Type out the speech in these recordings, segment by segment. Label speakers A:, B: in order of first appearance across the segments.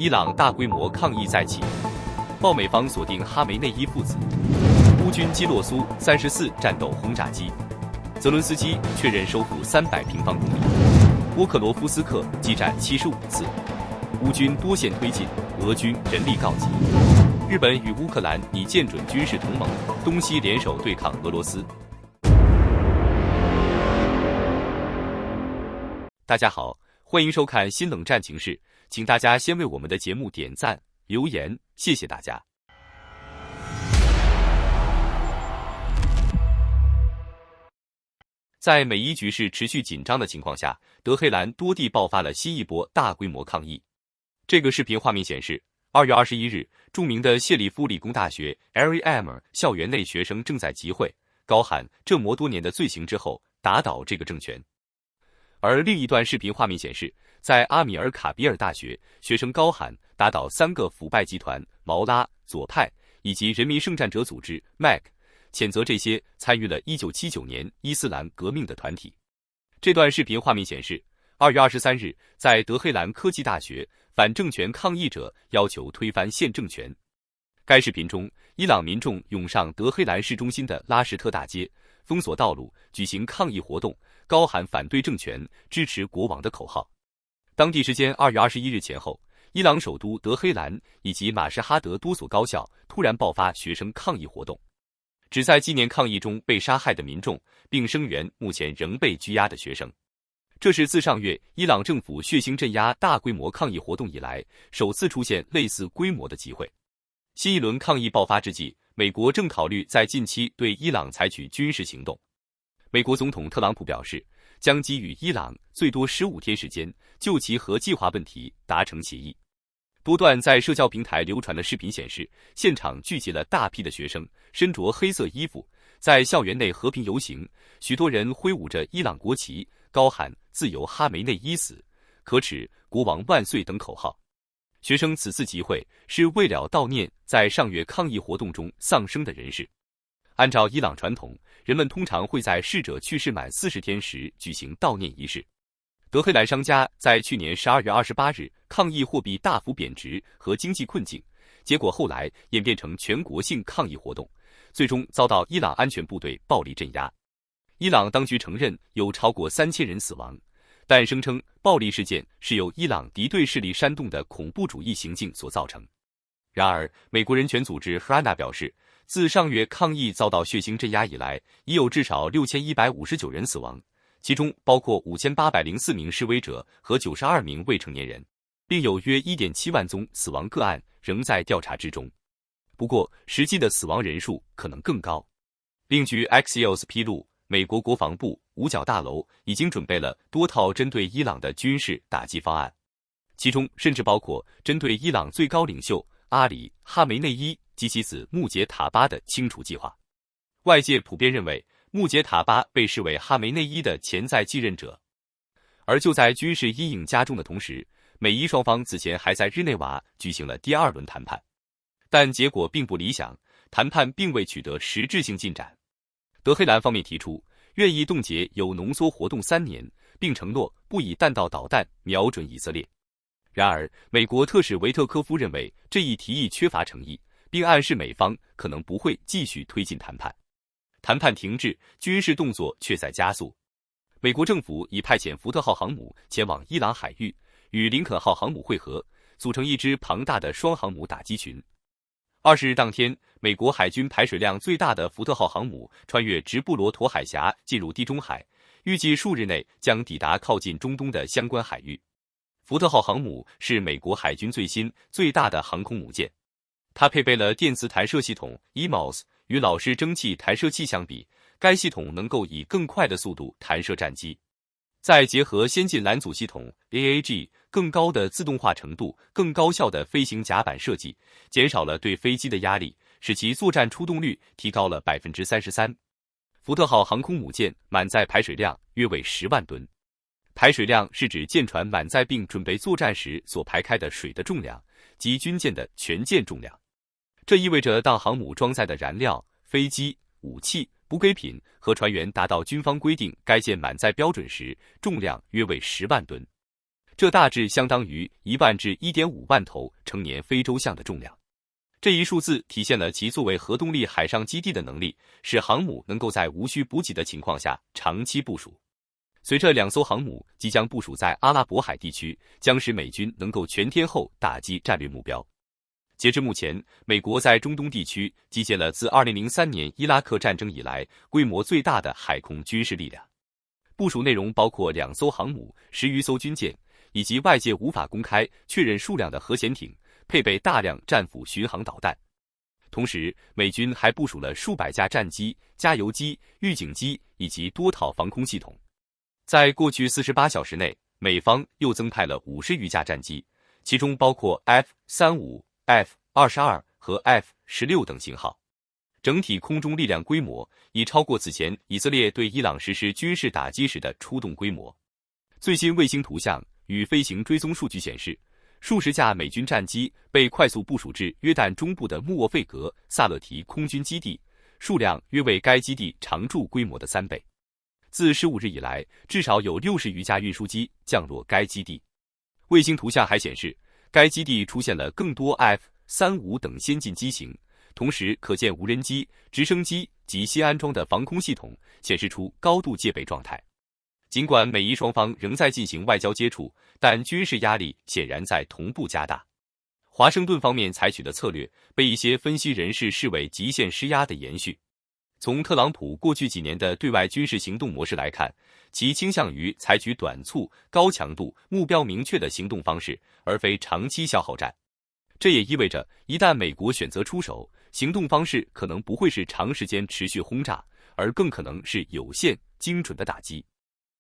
A: 伊朗大规模抗议再起，报美方锁定哈梅内伊父子。乌军击落苏34战斗轰炸机。泽伦斯基确认收复300平方公里。沃克罗夫斯克激战75次。乌军多线推进，俄军人力告急。日本与乌克兰拟建准军事同盟，东西联手对抗俄罗斯。大家好，欢迎收看新冷战情势，请大家先为我们的节目点赞、留言，谢谢大家。在美伊局势持续紧张的情况下，德黑兰多地爆发了新一波大规模抗议。这个视频画面显示，2月21日，著名的谢里夫理工大学 LAM 校园内学生正在集会，高喊这么多年的罪行之后，打倒这个政权。而另一段视频画面显示，在阿米尔卡比尔大学，学生高喊打倒3个腐败集团毛拉、左派以及人民圣战者组织 MAC， 谴责这些参与了1979年伊斯兰革命的团体。这段视频画面显示，2月23日，在德黑兰科技大学，反政权抗议者要求推翻现政权。该视频中，伊朗民众涌上德黑兰市中心的拉什特大街，封锁道路，举行抗议活动，高喊反对政权、支持国王的口号。当地时间2月21日前后，伊朗首都德黑兰以及马什哈德多所高校突然爆发学生抗议活动，旨在纪念抗议中被杀害的民众，并声援目前仍被拘押的学生。这是自上月伊朗政府血腥镇压大规模抗议活动以来，首次出现类似规模的集会。新一轮抗议爆发之际，美国正考虑在近期对伊朗采取军事行动。美国总统特朗普表示，将给予伊朗最多15天时间，就其核计划问题达成协议。多段在社交平台流传的视频显示，现场聚集了大批的学生，身着黑色衣服，在校园内和平游行，许多人挥舞着伊朗国旗，高喊自由哈梅内伊死、可耻、国王万岁等口号。学生此次集会是为了悼念在上月抗议活动中丧生的人士。按照伊朗传统，人们通常会在逝者去世满40天时举行悼念仪式。德黑兰商家在去年12月28日抗议货币大幅贬值和经济困境，结果后来演变成全国性抗议活动，最终遭到伊朗安全部队暴力镇压。伊朗当局承认有超过3000人死亡，但声称暴力事件是由伊朗敌对势力煽动的恐怖主义行径所造成。然而，美国人权组织 HRANA 表示，自上月抗议遭到血腥镇压以来，已有至少6159人死亡，其中包括5804名示威者和92名未成年人，并有约 1.7 万宗死亡个案仍在调查之中。不过，实际的死亡人数可能更高。另据 Axios 披露，美国国防部五角大楼已经准备了多套针对伊朗的军事打击方案，其中甚至包括针对伊朗最高领袖阿里·哈梅内伊及其子穆杰塔巴的清除计划。外界普遍认为，穆杰塔巴被视为哈梅内伊的潜在继任者。而就在军事阴影加重的同时，美伊双方此前还在日内瓦举行了第2轮谈判，但结果并不理想，谈判并未取得实质性进展。德黑兰方面提出，愿意冻结铀浓缩活动3年，并承诺不以弹道导弹瞄准以色列。然而，美国特使维特科夫认为这一提议缺乏诚意，并暗示美方可能不会继续推进谈判。谈判停滞，军事动作却在加速。美国政府已派遣福特号航母前往伊朗海域，与林肯号航母会合，组成一支庞大的双航母打击群。20日当天，美国海军排水量最大的福特号航母穿越直布罗陀海峡进入地中海，预计数日内将抵达靠近中东的相关海域。福特号航母是美国海军最新、最大的航空母舰，它配备了电磁弹射系统 EMOS， 与老式蒸汽弹射器相比，该系统能够以更快的速度弹射战机。再结合先进拦阻系统 AAG， 更高的自动化程度、更高效的飞行甲板设计，减少了对飞机的压力，使其作战出动率提高了 33%。福特号航空母舰满载排水量约为10万吨。排水量是指舰船满载并准备作战时所排开的水的重量，即军舰的全舰重量。这意味着当航母装载的燃料、飞机、武器、补给品和船员达到军方规定该舰满载标准时，重量约为10万吨。这大致相当于1万至1.5万头成年非洲象的重量。这一数字体现了其作为核动力海上基地的能力，使航母能够在无需补给的情况下长期部署。随着2艘航母即将部署在阿拉伯海地区，将使美军能够全天候打击战略目标。截至目前，美国在中东地区集结了自2003年伊拉克战争以来规模最大的海空军事力量。部署内容包括2艘航母、10余艘军舰，以及外界无法公开确认数量的核潜艇，配备大量战斧巡航导弹。同时，美军还部署了数百架战机、加油机、预警机以及多套防空系统。在过去48小时内，美方又增派了50余架战机，其中包括 F-35、F-22 和 F-16 等型号。整体空中力量规模已超过此前以色列对伊朗实施军事打击时的出动规模。最新卫星图像与飞行追踪数据显示，数十架美军战机被快速部署至约旦中部的穆沃费格萨勒提空军基地，数量约为该基地常驻规模的3倍。自15日以来，至少有60余架运输机降落该基地。卫星图像还显示，该基地出现了更多 F-35 等先进机型，同时可见无人机、直升机及新安装的防空系统，显示出高度戒备状态。尽管美伊双方仍在进行外交接触，但军事压力显然在同步加大。华盛顿方面采取的策略被一些分析人士视为极限施压的延续。从特朗普过去几年的对外军事行动模式来看，其倾向于采取短促、高强度、目标明确的行动方式，而非长期消耗战。这也意味着，一旦美国选择出手，行动方式可能不会是长时间持续轰炸，而更可能是有限、精准的打击。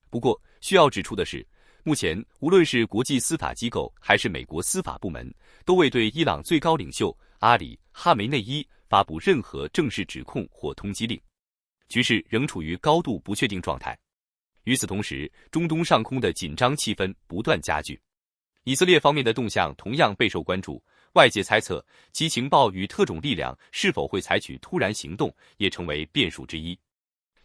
A: 不过，需要指出的是，目前无论是国际司法机构还是美国司法部门，都未对伊朗最高领袖阿里·哈梅内伊发布任何正式指控或通缉令，局势仍处于高度不确定状态。与此同时，中东上空的紧张气氛不断加剧。以色列方面的动向同样备受关注，外界猜测其情报与特种力量是否会采取突然行动，也成为变数之一。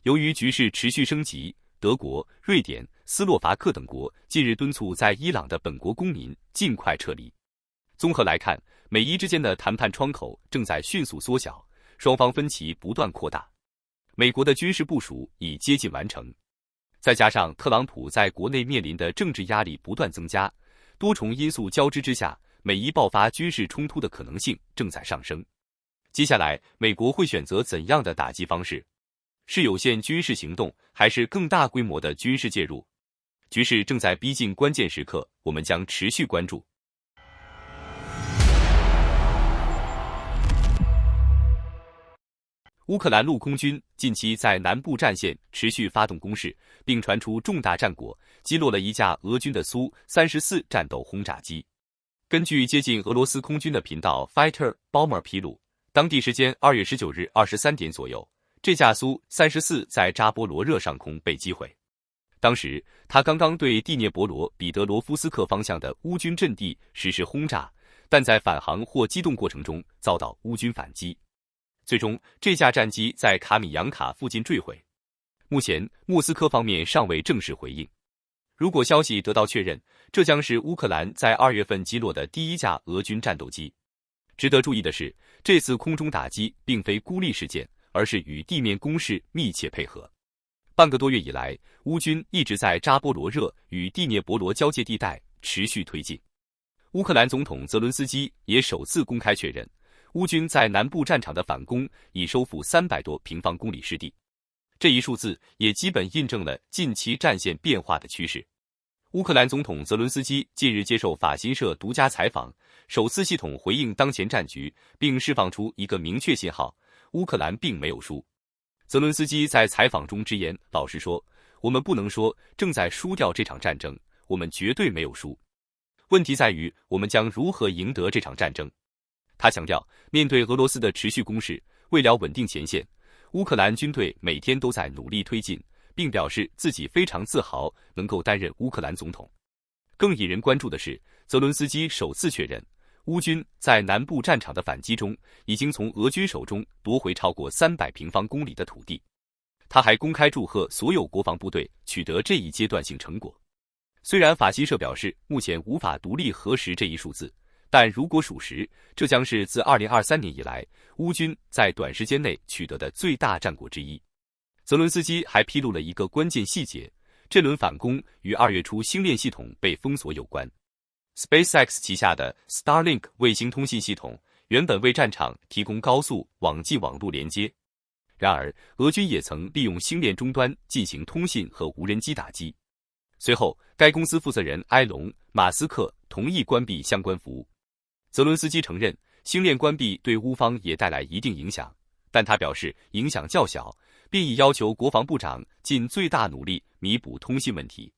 A: 由于局势持续升级，德国、瑞典、斯洛伐克等国近日敦促在伊朗的本国公民尽快撤离。综合来看，美伊之间的谈判窗口正在迅速缩小，双方分歧不断扩大。美国的军事部署已接近完成，再加上特朗普在国内面临的政治压力不断增加，多重因素交织之下，美伊爆发军事冲突的可能性正在上升。接下来，美国会选择怎样的打击方式？是有限军事行动，还是更大规模的军事介入？局势正在逼近关键时刻，我们将持续关注。乌克兰陆空军近期在南部战线持续发动攻势，并传出重大战果，击落了一架俄军的苏34战斗轰炸机。根据接近俄罗斯空军的频道 Fighter Bomber 披露，当地时间2月19日23点左右，这架苏34在扎波罗热上空被击毁。当时，他刚刚对第聂伯罗彼得罗夫斯克方向的乌军阵地实施轰炸，但在返航或机动过程中遭到乌军反击。最终，这架战机在卡米扬卡附近坠毁。目前，莫斯科方面尚未正式回应。如果消息得到确认，这将是乌克兰在2月份击落的第一架俄军战斗机。值得注意的是，这次空中打击并非孤立事件，而是与地面攻势密切配合。半个多月以来，乌军一直在扎波罗热与第聂伯罗交界地带持续推进。乌克兰总统泽伦斯基也首次公开确认，乌军在南部战场的反攻已收复300多平方公里失地。这一数字也基本印证了近期战线变化的趋势。乌克兰总统泽伦斯基近日接受法新社独家采访，首次系统回应当前战局，并释放出一个明确信号：乌克兰并没有输。泽伦斯基在采访中直言，老实说，我们不能说正在输掉这场战争，我们绝对没有输。问题在于我们将如何赢得这场战争。他强调，面对俄罗斯的持续攻势，为了稳定前线，乌克兰军队每天都在努力推进，并表示自己非常自豪能够担任乌克兰总统。更引人关注的是，泽伦斯基首次确认，乌军在南部战场的反击中，已经从俄军手中夺回超过300平方公里的土地。他还公开祝贺所有国防部队取得这一阶段性成果。虽然法新社表示目前无法独立核实这一数字，但如果属实，这将是自2023年以来乌军在短时间内取得的最大战果之一。泽伦斯基还披露了一个关键细节，这轮反攻与2月初星链系统被封锁有关。SpaceX 旗下的 Starlink 卫星通信系统原本为战场提供高速网际网络连接，然而俄军也曾利用星链终端进行通信和无人机打击。随后，该公司负责人埃隆·马斯克同意关闭相关服务。泽伦斯基承认，星链关闭对乌方也带来一定影响，但他表示影响较小，并已要求国防部长尽最大努力弥补通信问题。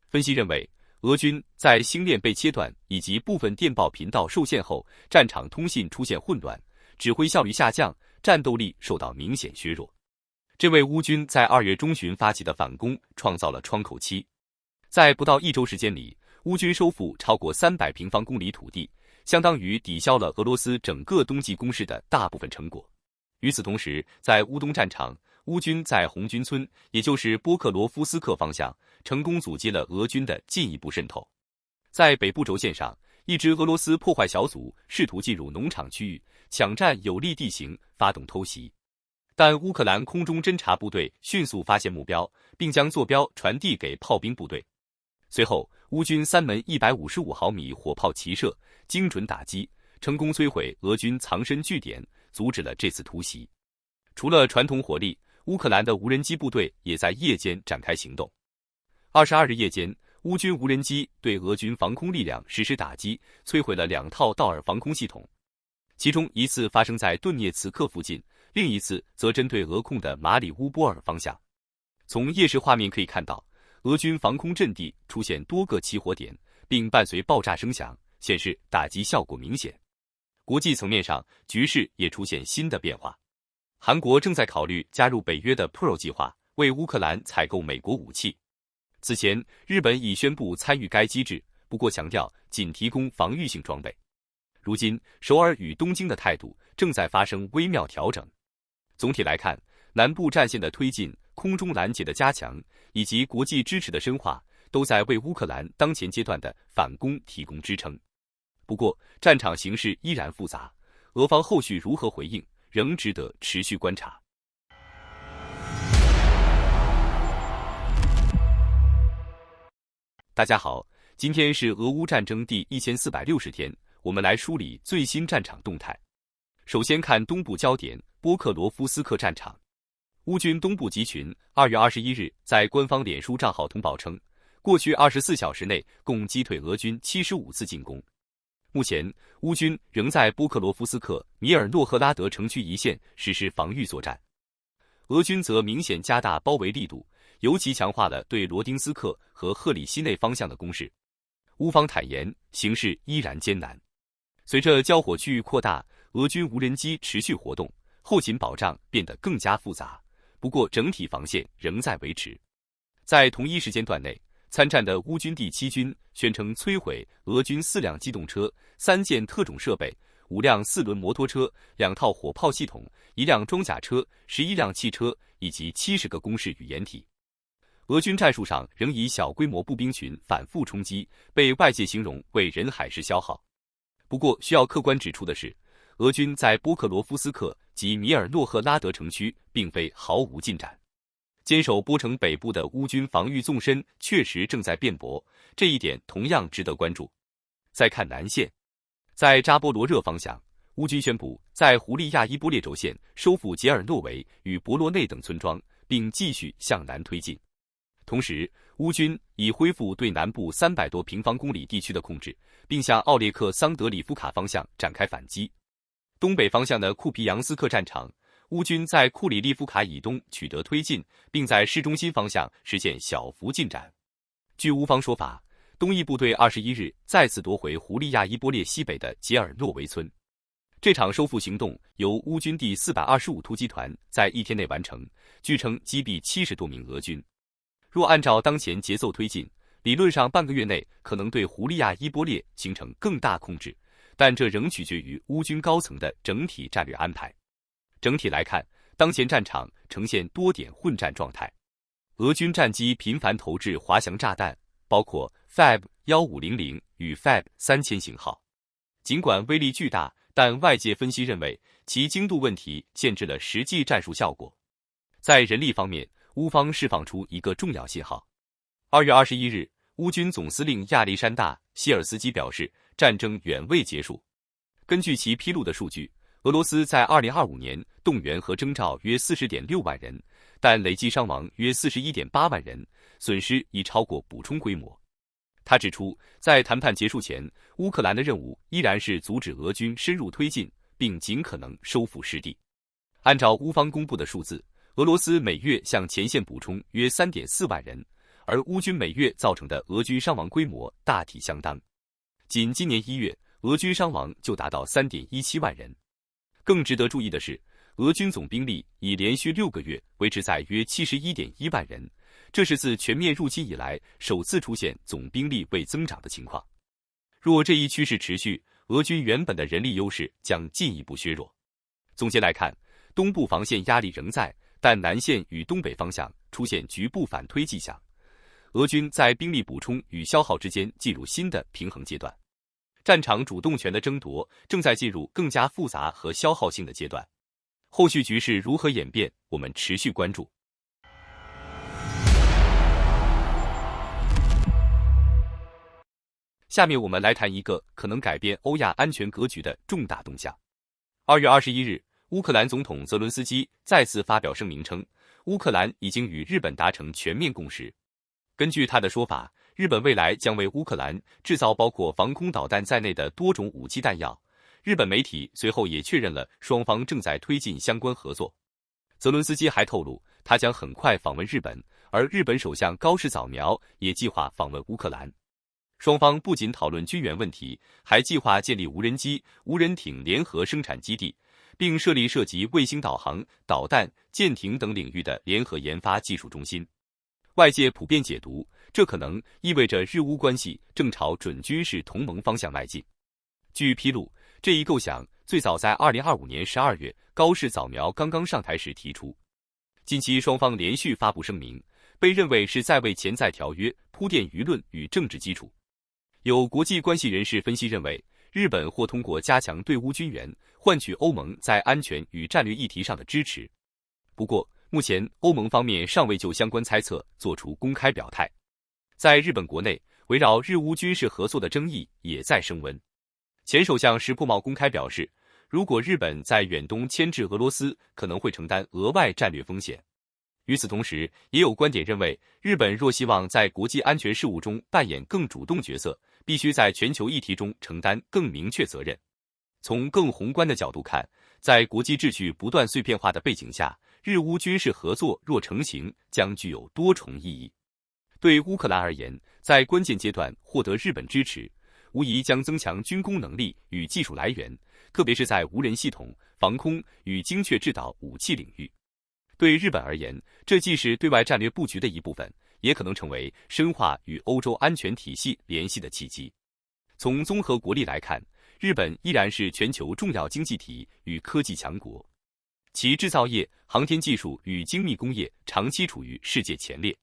A: 分析认为，俄军在星链被切断以及部分电报频道受限后，战场通信出现混乱，指挥效率下降，战斗力受到明显削弱。这为乌军在2月中旬发起的反攻创造了窗口期。在不到1周时间里，乌军收复超过300平方公里土地，相当于抵消了俄罗斯整个冬季攻势的大部分成果。与此同时，在乌东战场，乌军在红军村，也就是波克罗夫斯克方向，成功阻击了俄军的进一步渗透。在北部轴线上，一支俄罗斯破坏小组试图进入农场区域，抢占有利地形，发动偷袭。但乌克兰空中侦察部队迅速发现目标，并将坐标传递给炮兵部队。随后，乌军3门155毫米火炮齐射，精准打击，成功摧毁俄军藏身据点，阻止了这次突袭。除了传统火力，乌克兰的无人机部队也在夜间展开行动。22日夜间，乌军无人机对俄军防空力量实施打击，摧毁了2套道尔防空系统，其中一次发生在顿涅茨克附近，另一次则针对俄控的马里乌波尔方向。从夜视画面可以看到，俄军防空阵地出现多个起火点，并伴随爆炸声响，显示打击效果明显。国际层面上，局势也出现新的变化。韩国正在考虑加入北约的 PRO 计划，为乌克兰采购美国武器。此前，日本已宣布参与该机制，不过强调仅提供防御性装备。如今，首尔与东京的态度正在发生微妙调整。总体来看，南部战线的推进、空中拦截的加强，以及国际支持的深化，都在为乌克兰当前阶段的反攻提供支撑。不过，战场形势依然复杂，俄方后续如何回应，仍值得持续观察。大家好，今天是俄乌战争第1460天，我们来梳理最新战场动态。首先看东部焦点，波克罗夫斯克战场。乌军东部集群2月21日在官方脸书账号通报称，过去24小时内共击退俄军75次进攻。目前，乌军仍在波克罗夫斯克、米尔诺赫拉德城区一线实施防御作战，俄军则明显加大包围力度，尤其强化了对罗丁斯克和赫里西内方向的攻势。乌方坦言，形势依然艰难。随着交火区域扩大，俄军无人机持续活动，后勤保障变得更加复杂。不过，整体防线仍在维持。在同一时间段内，参战的乌军第7军宣称摧毁俄军4辆机动车、3件特种设备、5辆4轮摩托车、2套火炮系统、1辆装甲车、11辆汽车以及70个工事语言体。俄军战术上仍以小规模步兵群反复冲击，被外界形容为人海式消耗。不过，需要客观指出的是，俄军在波克罗夫斯克及米尔诺赫拉德城区并非毫无进展。坚守波城北部的乌军防御纵深确实正在变薄，这一点同样值得关注。再看南线，在扎波罗热方向，乌军宣布在胡利亚伊波列轴线收复杰尔诺维与博罗内等村庄，并继续向南推进。同时，乌军已恢复对南部300多平方公里地区的控制，并向奥列克桑德里夫卡方向展开反击。东北方向的库皮扬斯克战场，乌军在库里利夫卡以东取得推进，并在市中心方向实现小幅进展。据乌方说法，东翼部队21日再次夺回胡利亚伊波列西北的杰尔诺维村。这场收复行动由乌军第425突击团在1天内完成，据称击毙70多名俄军。若按照当前节奏推进，理论上半个月内可能对胡利亚伊波列形成更大控制，但这仍取决于乌军高层的整体战略安排。整体来看，当前战场呈现多点混战状态，俄军战机频繁投掷滑翔炸弹，包括 FAB1500与 FAB3000型号。尽管威力巨大，但外界分析认为其精度问题限制了实际战术效果。在人力方面，乌方释放出一个重要信号。2月21日，乌军总司令亚历山大·希尔斯基表示，战争远未结束。根据其披露的数据，俄罗斯在2025年动员和征召约 40.6 万人，但累计伤亡约 41.8 万人，损失已超过补充规模。他指出，在谈判结束前，乌克兰的任务依然是阻止俄军深入推进，并尽可能收复失地。按照乌方公布的数字，俄罗斯每月向前线补充约 3.4 万人，而乌军每月造成的俄军伤亡规模大体相当。仅今年1月，俄军伤亡就达到 3.17 万人。更值得注意的是，俄军总兵力已连续6个月维持在约 71.1 万人，这是自全面入侵以来首次出现总兵力未增长的情况。若这一趋势持续，俄军原本的人力优势将进一步削弱。总结来看，东部防线压力仍在，但南线与东北方向出现局部反推迹象。俄军在兵力补充与消耗之间进入新的平衡阶段。战场主动权的争夺正在进入更加复杂和消耗性的阶段。后续局势如何演变，我们持续关注。下面我们来谈一个可能改变欧亚安全格局的重大动向。2月21日，乌克兰总统泽伦斯基再次发表声明称，乌克兰已经与日本达成全面共识。根据他的说法，日本未来将为乌克兰制造包括防空导弹在内的多种武器弹药。日本媒体随后也确认了双方正在推进相关合作。泽伦斯基还透露，他将很快访问日本，而日本首相高市早苗也计划访问乌克兰。双方不仅讨论军援问题，还计划建立无人机、无人艇联合生产基地，并设立涉及卫星导航、导弹、舰艇等领域的联合研发技术中心。外界普遍解读，这可能意味着日乌关系正朝准军事同盟方向迈进。据披露，这一构想最早在2025年12月高市早苗刚刚上台时提出。近期双方连续发布声明，被认为是在为潜在条约铺垫舆论与政治基础。有国际关系人士分析认为，日本或通过加强对乌军援，换取欧盟在安全与战略议题上的支持。不过，目前欧盟方面尚未就相关猜测做出公开表态。在日本国内，围绕日乌军事合作的争议也在升温。前首相石破茂公开表示，如果日本在远东牵制俄罗斯，可能会承担额外战略风险。与此同时，也有观点认为，日本若希望在国际安全事务中扮演更主动角色，必须在全球议题中承担更明确责任。从更宏观的角度看，在国际秩序不断碎片化的背景下，日乌军事合作若成型，将具有多重意义。对乌克兰而言，在关键阶段获得日本支持，无疑将增强军工能力与技术来源，特别是在无人系统、防空与精确制导武器领域。对日本而言，这既是对外战略布局的一部分，也可能成为深化与欧洲安全体系联系的契机。从综合国力来看，日本依然是全球重要经济体与科技强国，其制造业、航天技术与精密工业长期处于世界前列。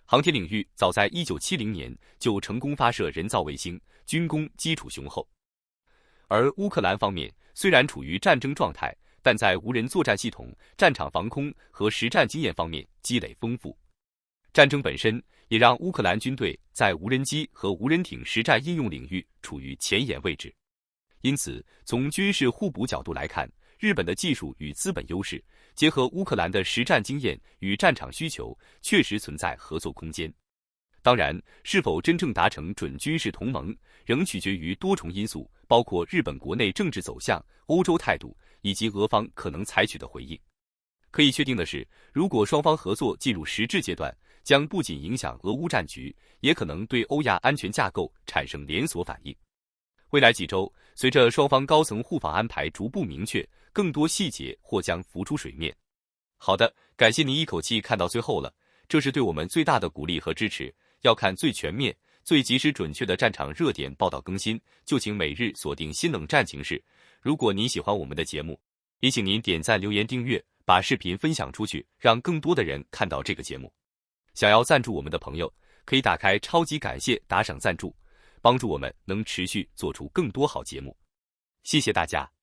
A: 航天领域早在1970年就成功发射人造卫星，军工基础雄厚。而乌克兰方面虽然处于战争状态，但在无人作战系统、战场防空和实战经验方面积累丰富。战争本身也让乌克兰军队在无人机和无人艇实战应用领域处于前沿位置。因此，从军事互补角度来看，日本的技术与资本优势，结合乌克兰的实战经验与战场需求，确实存在合作空间。当然，是否真正达成准军事同盟，仍取决于多重因素，包括日本国内政治走向、欧洲态度以及俄方可能采取的回应。可以确定的是，如果双方合作进入实质阶段，将不仅影响俄乌战局，也可能对欧亚安全架构产生连锁反应。未来几周，随着双方高层互访安排逐步明确，更多细节或将浮出水面。好的，感谢您一口气看到最后了，这是对我们最大的鼓励和支持。要看最全面、最及时准确的战场热点报道更新，就请每日锁定新冷战情势。如果您喜欢我们的节目，也请您点赞、留言、订阅，把视频分享出去，让更多的人看到这个节目。想要赞助我们的朋友，可以打开超级感谢打赏赞助，帮助我们能持续做出更多好节目。谢谢大家。